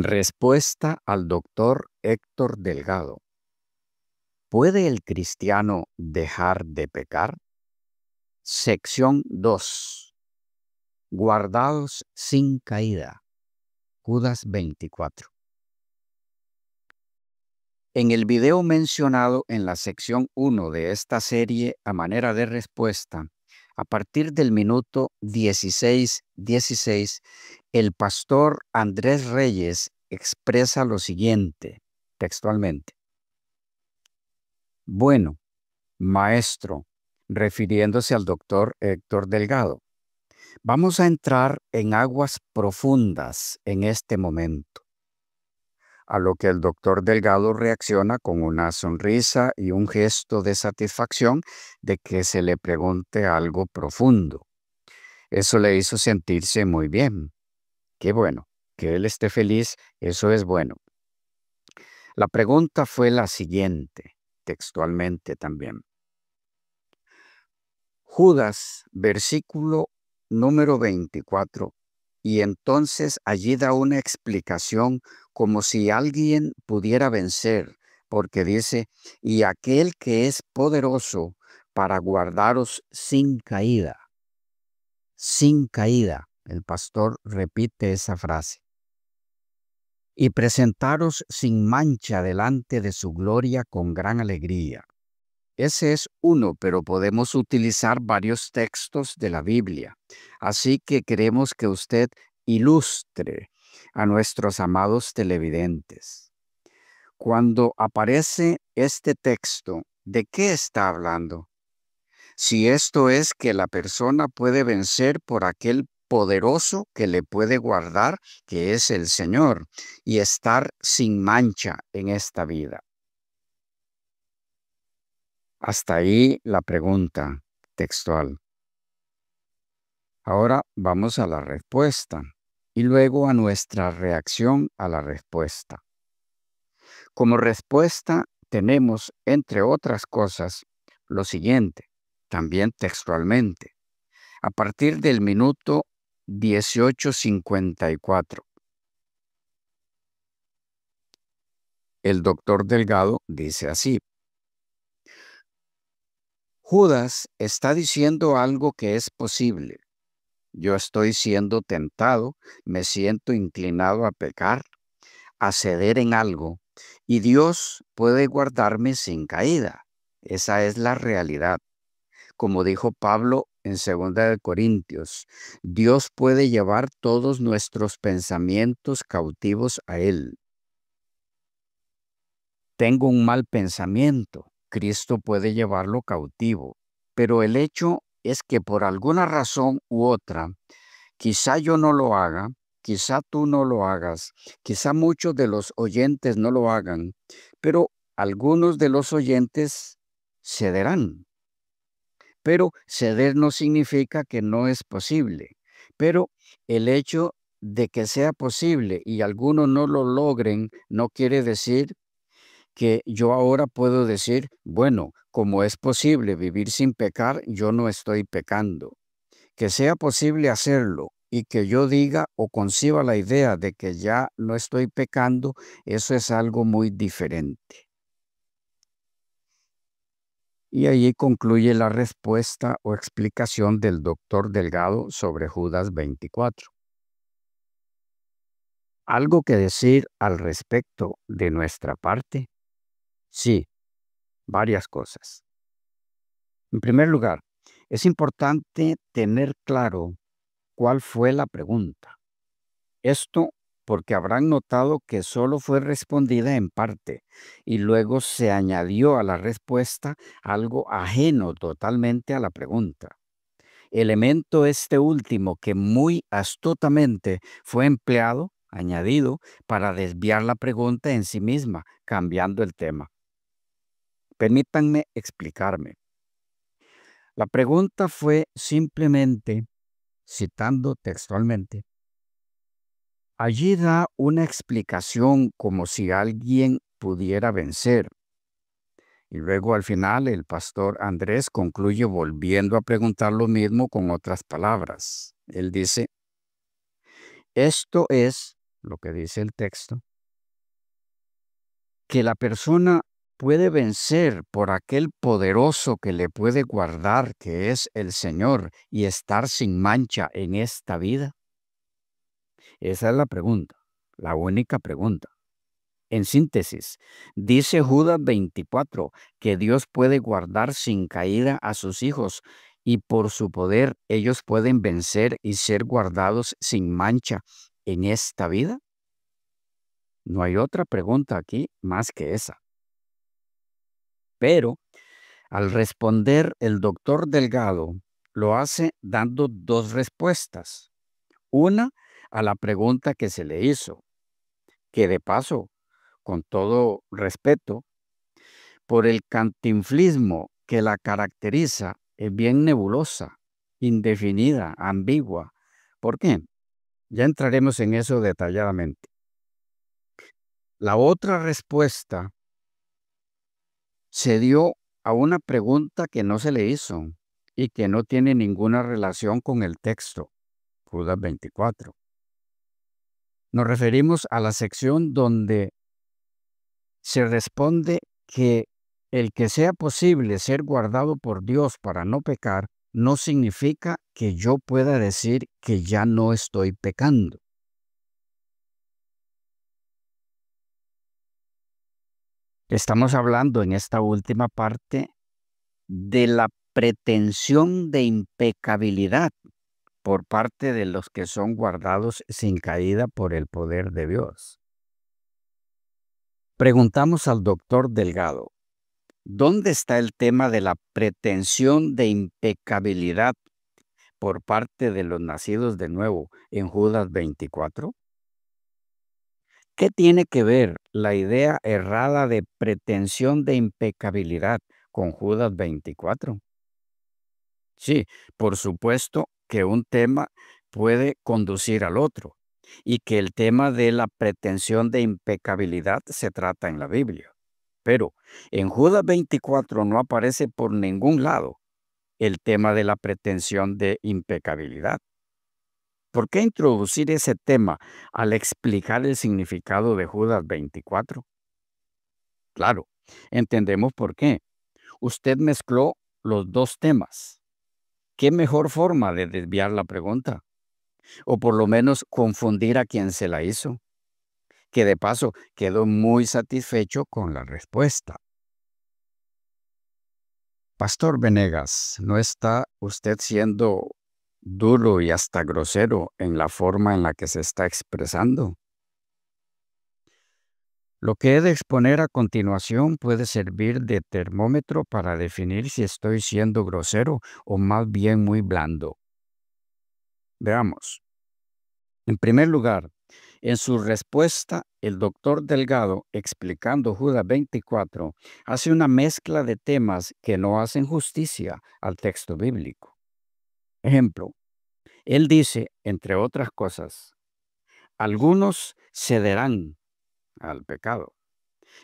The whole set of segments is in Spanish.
Respuesta al doctor Héctor Delgado. ¿Puede el cristiano dejar de pecar? Sección 2. Guardados sin caída. Judas 24. En el video mencionado en la sección 1 de esta serie a manera de respuesta, a partir del minuto 16:16, el pastor Andrés Reyes expresa lo siguiente, textualmente. Bueno, maestro, refiriéndose al doctor Héctor Delgado, vamos a entrar en aguas profundas en este momento. A lo que el doctor Delgado reacciona con una sonrisa y un gesto de satisfacción de que se le pregunte algo profundo. Eso le hizo sentirse muy bien. Qué bueno, que él esté feliz, eso es bueno. La pregunta fue la siguiente, textualmente también. Judas, versículo número 24, y entonces allí da una explicación como si alguien pudiera vencer, porque dice, y aquel que es poderoso para guardaros sin caída. Sin caída, el pastor repite esa frase. Y presentaros sin mancha delante de su gloria con gran alegría. Ese es uno, pero podemos utilizar varios textos de la Biblia. Así que queremos que usted ilustre a nuestros amados televidentes. Cuando aparece este texto, ¿de qué está hablando? Si esto es que la persona puede vencer por aquel poderoso que le puede guardar, que es el Señor, y estar sin mancha en esta vida. Hasta ahí la pregunta textual. Ahora vamos a la respuesta y luego a nuestra reacción a la respuesta. Como respuesta tenemos, entre otras cosas, lo siguiente, también textualmente, a partir del minuto 18:54. El doctor Delgado dice así. Judas está diciendo algo que es posible. Yo estoy siendo tentado, me siento inclinado a pecar, a ceder en algo, y Dios puede guardarme sin caída. Esa es la realidad. Como dijo Pablo en 2 de Corintios, Dios puede llevar todos nuestros pensamientos cautivos a Él. Tengo un mal pensamiento, Cristo puede llevarlo cautivo, pero el hecho es que por alguna razón u otra, quizá yo no lo haga, quizá tú no lo hagas, quizá muchos de los oyentes no lo hagan, pero algunos de los oyentes cederán. Pero ceder no significa que no es posible. Pero el hecho de que sea posible y algunos no lo logren no quiere decir que yo ahora puedo decir, bueno, como es posible vivir sin pecar, yo no estoy pecando. Que sea posible hacerlo y que yo diga o conciba la idea de que ya no estoy pecando, eso es algo muy diferente. Y allí concluye la respuesta o explicación del doctor Delgado sobre Judas 24. ¿Algo que decir al respecto de nuestra parte? Sí, varias cosas. En primer lugar, es importante tener claro cuál fue la pregunta. Esto porque habrán notado que solo fue respondida en parte y luego se añadió a la respuesta algo ajeno totalmente a la pregunta. Elemento este último que muy astutamente fue empleado, añadido, para desviar la pregunta en sí misma, cambiando el tema. Permítanme explicarme. La pregunta fue simplemente, citando textualmente, allí da una explicación como si alguien pudiera vencer. Y luego al final el pastor Andrés concluye volviendo a preguntar lo mismo con otras palabras. Él dice, esto es lo que dice el texto, que la persona puede vencer por aquel poderoso que le puede guardar, que es el Señor, y estar sin mancha en esta vida? Esa es la pregunta, la única pregunta. En síntesis, dice Judas 24 que Dios puede guardar sin caída a sus hijos y por su poder ellos pueden vencer y ser guardados sin mancha en esta vida. No hay otra pregunta aquí más que esa. Pero al responder el doctor Delgado, lo hace dando dos respuestas. Una a la pregunta que se le hizo, que de paso, con todo respeto, por el cantinflismo que la caracteriza, es bien nebulosa, indefinida, ambigua. ¿Por qué? Ya entraremos en eso detalladamente. La otra respuesta se dio a una pregunta que no se le hizo y que no tiene ninguna relación con el texto, Judas 24. Nos referimos a la sección donde se responde que el que sea posible ser guardado por Dios para no pecar no significa que yo pueda decir que ya no estoy pecando. Estamos hablando en esta última parte de la pretensión de impecabilidad por parte de los que son guardados sin caída por el poder de Dios. Preguntamos al doctor Delgado, ¿dónde está el tema de la pretensión de impecabilidad por parte de los nacidos de nuevo en Judas 24? ¿Qué tiene que ver la idea errada de pretensión de impecabilidad con Judas 24? Sí, por supuesto que un tema puede conducir al otro y que el tema de la pretensión de impecabilidad se trata en la Biblia. Pero en Judas 24 no aparece por ningún lado el tema de la pretensión de impecabilidad. ¿Por qué introducir ese tema al explicar el significado de Judas 24? Claro, entendemos por qué. Usted mezcló los dos temas. ¿Qué mejor forma de desviar la pregunta? O por lo menos confundir a quien se la hizo, que de paso quedó muy satisfecho con la respuesta. Pastor Venegas, ¿no está usted siendo duro y hasta grosero en la forma en la que se está expresando? Lo que he de exponer a continuación puede servir de termómetro para definir si estoy siendo grosero o más bien muy blando. Veamos. En primer lugar, en su respuesta, el doctor Delgado, explicando Judas 24, hace una mezcla de temas que no hacen justicia al texto bíblico. Ejemplo, él dice, entre otras cosas, algunos cederán al pecado,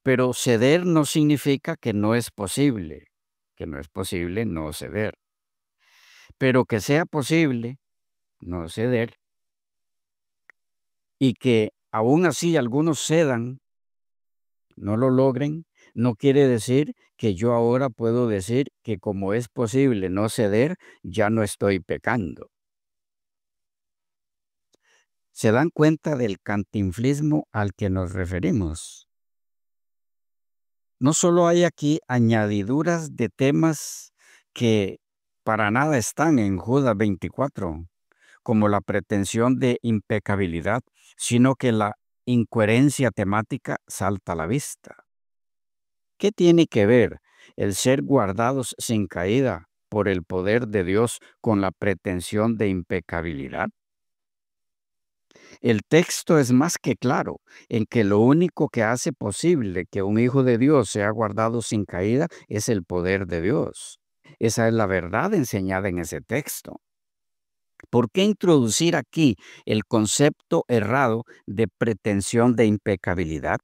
pero ceder no significa que no es posible no ceder, pero que sea posible no ceder y que aún así algunos cedan, no lo logren, no quiere decir que yo ahora puedo decir que como es posible no ceder, ya no estoy pecando. ¿Se dan cuenta del cantinflismo al que nos referimos? No solo hay aquí añadiduras de temas que para nada están en Judas 24, como la pretensión de impecabilidad, sino que la incoherencia temática salta a la vista. ¿Qué tiene que ver el ser guardados sin caída por el poder de Dios con la pretensión de impecabilidad? El texto es más que claro en que lo único que hace posible que un hijo de Dios sea guardado sin caída es el poder de Dios. Esa es la verdad enseñada en ese texto. ¿Por qué introducir aquí el concepto errado de pretensión de impecabilidad?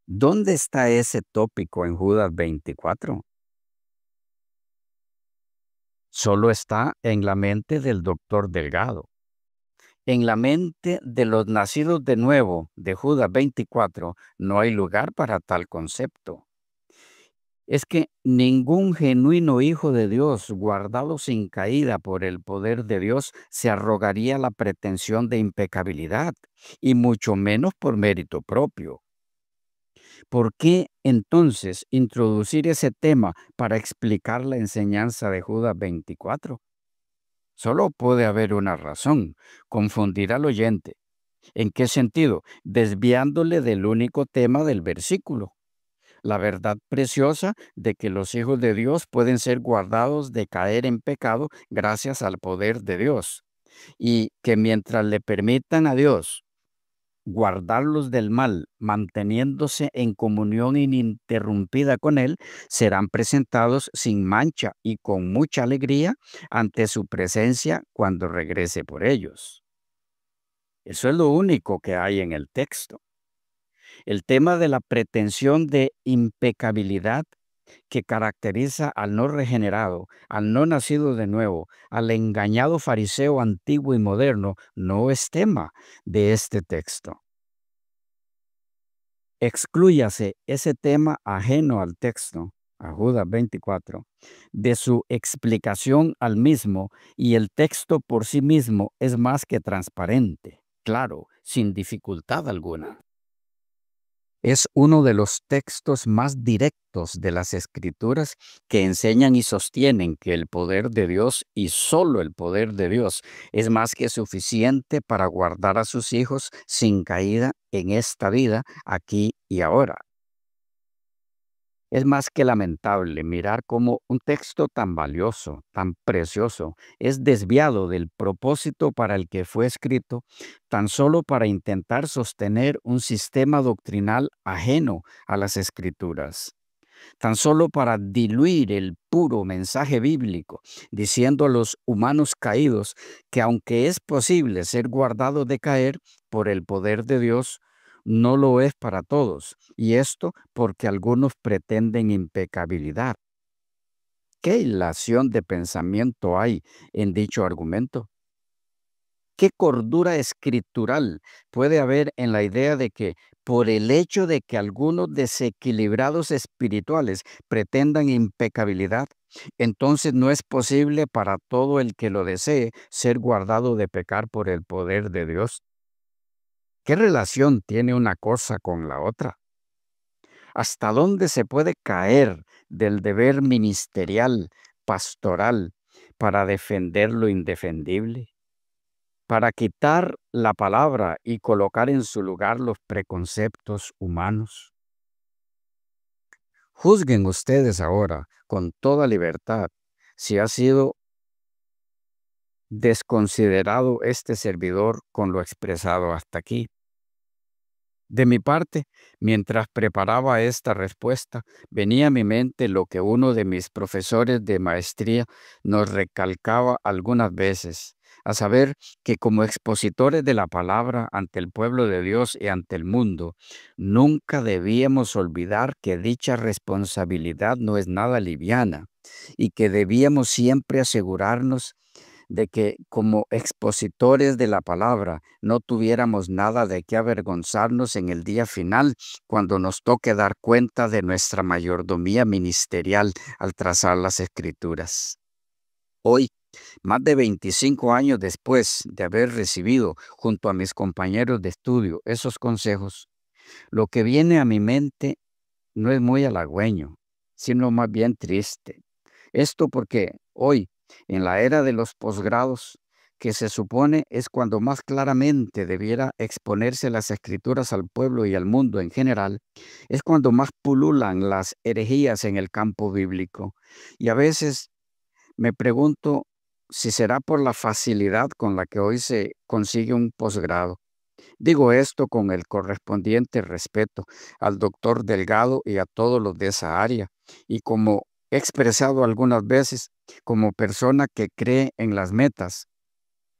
¿Dónde está ese tópico en Judas 24? Solo está en la mente del doctor Delgado. En la mente de los nacidos de nuevo de Judas 24 no hay lugar para tal concepto. Es que ningún genuino hijo de Dios, guardado sin caída por el poder de Dios, se arrogaría la pretensión de impecabilidad, y mucho menos por mérito propio. ¿Por qué entonces introducir ese tema para explicar la enseñanza de Judas 24? Solo puede haber una razón: confundir al oyente. ¿En qué sentido? Desviándole del único tema del versículo: la verdad preciosa de que los hijos de Dios pueden ser guardados de caer en pecado gracias al poder de Dios, y que mientras le permitan a Dios guardarlos del mal, manteniéndose en comunión ininterrumpida con Él, serán presentados sin mancha y con mucha alegría ante su presencia cuando regrese por ellos. Eso es lo único que hay en el texto. El tema de la pretensión de impecabilidad que caracteriza al no regenerado, al no nacido de nuevo, al engañado fariseo antiguo y moderno, no es tema de este texto. Exclúyase ese tema ajeno al texto, a Judas 24, de su explicación al mismo, y el texto por sí mismo es más que transparente, claro, sin dificultad alguna. Es uno de los textos más directos de las Escrituras que enseñan y sostienen que el poder de Dios, y solo el poder de Dios, es más que suficiente para guardar a sus hijos sin caída en esta vida, aquí y ahora. Es más que lamentable mirar cómo un texto tan valioso, tan precioso, es desviado del propósito para el que fue escrito, tan solo para intentar sostener un sistema doctrinal ajeno a las Escrituras, tan solo para diluir el puro mensaje bíblico, diciendo a los humanos caídos que aunque es posible ser guardados de caer por el poder de Dios, no lo es para todos, y esto porque algunos pretenden impecabilidad. ¿Qué hilación de pensamiento hay en dicho argumento? ¿Qué cordura escritural puede haber en la idea de que por el hecho de que algunos desequilibrados espirituales pretendan impecabilidad, entonces no es posible para todo el que lo desee ser guardado de pecar por el poder de Dios? ¿Qué relación tiene una cosa con la otra? ¿Hasta dónde se puede caer del deber ministerial, pastoral, para defender lo indefendible? Para quitar la palabra y colocar en su lugar los preconceptos humanos. Juzguen ustedes ahora con toda libertad si ha sido desconsiderado este servidor con lo expresado hasta aquí. De mi parte, mientras preparaba esta respuesta, venía a mi mente lo que uno de mis profesores de maestría nos recalcaba algunas veces, a saber que como expositores de la palabra ante el pueblo de Dios y ante el mundo, nunca debíamos olvidar que dicha responsabilidad no es nada liviana, y que debíamos siempre asegurarnos de que como expositores de la palabra no tuviéramos nada de qué avergonzarnos en el día final, cuando nos toque dar cuenta de nuestra mayordomía ministerial al trazar las Escrituras. Hoy, más de 25 años después de haber recibido junto a mis compañeros de estudio esos consejos, lo que viene a mi mente no es muy halagüeño, sino más bien triste. Esto porque hoy, en la era de los posgrados, que se supone es cuando más claramente debiera exponerse las Escrituras al pueblo y al mundo en general, es cuando más pululan las herejías en el campo bíblico. Y a veces me pregunto si será por la facilidad con la que hoy se consigue un posgrado. Digo esto con el correspondiente respeto al doctor Delgado y a todos los de esa área, y como he expresado algunas veces, como persona que cree en las metas,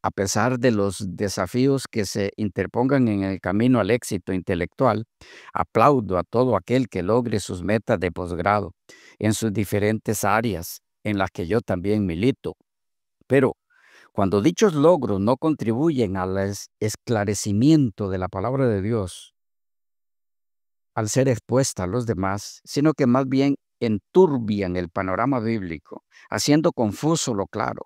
a pesar de los desafíos que se interpongan en el camino al éxito intelectual, aplaudo a todo aquel que logre sus metas de posgrado en sus diferentes áreas en las que yo también milito. Pero Cuando dichos logros no contribuyen al esclarecimiento de la palabra de Dios, al ser expuesta a los demás, sino que más bien enturbian el panorama bíblico, haciendo confuso lo claro,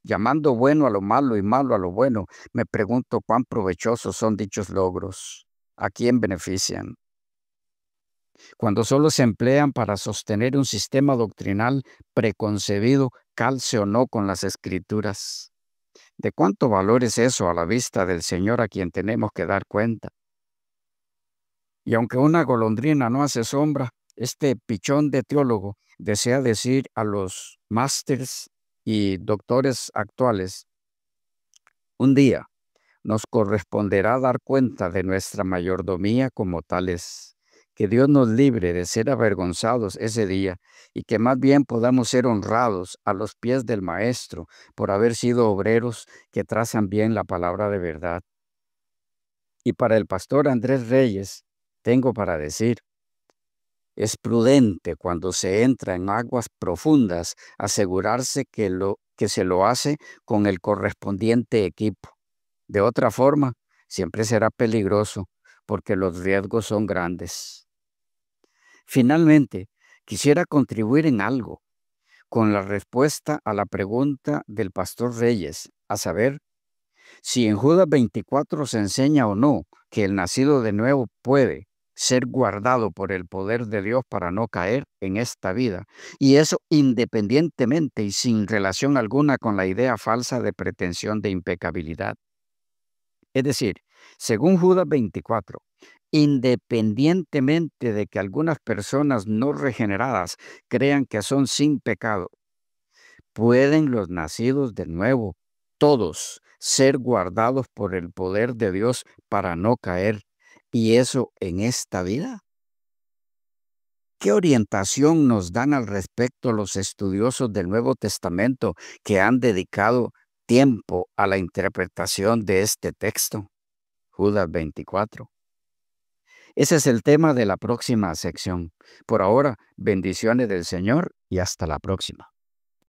llamando bueno a lo malo y malo a lo bueno, me pregunto cuán provechosos son dichos logros, a quién benefician. Cuando solo se emplean para sostener un sistema doctrinal preconcebido, calce o no con las escrituras. ¿De cuánto valor es eso a la vista del Señor a quien tenemos que dar cuenta? Y aunque una golondrina no hace sombra, este pichón de teólogo desea decir a los másters y doctores actuales, un día nos corresponderá dar cuenta de nuestra mayordomía como tales, que Dios nos libre de ser avergonzados ese día y que más bien podamos ser honrados a los pies del Maestro por haber sido obreros que trazan bien la palabra de verdad. Y para el pastor Andrés Reyes, tengo para decir, es prudente cuando se entra en aguas profundas asegurarse que se lo hace con el correspondiente equipo. De otra forma, siempre será peligroso porque los riesgos son grandes. Finalmente, quisiera contribuir en algo con la respuesta a la pregunta del pastor Reyes, a saber, si en Judas 24 se enseña o no que el nacido de nuevo puede ser guardado por el poder de Dios para no caer en esta vida, y eso independientemente y sin relación alguna con la idea falsa de pretensión de impecabilidad. Es decir, según Judas 24, independientemente de que algunas personas no regeneradas crean que son sin pecado, pueden los nacidos de nuevo, todos, ser guardados por el poder de Dios para no caer, y eso en esta vida. ¿Qué orientación nos dan al respecto los estudiosos del Nuevo Testamento que han dedicado tiempo a la interpretación de este texto? Judas 24. Ese es el tema de la próxima sección. Por ahora, bendiciones del Señor y hasta la próxima.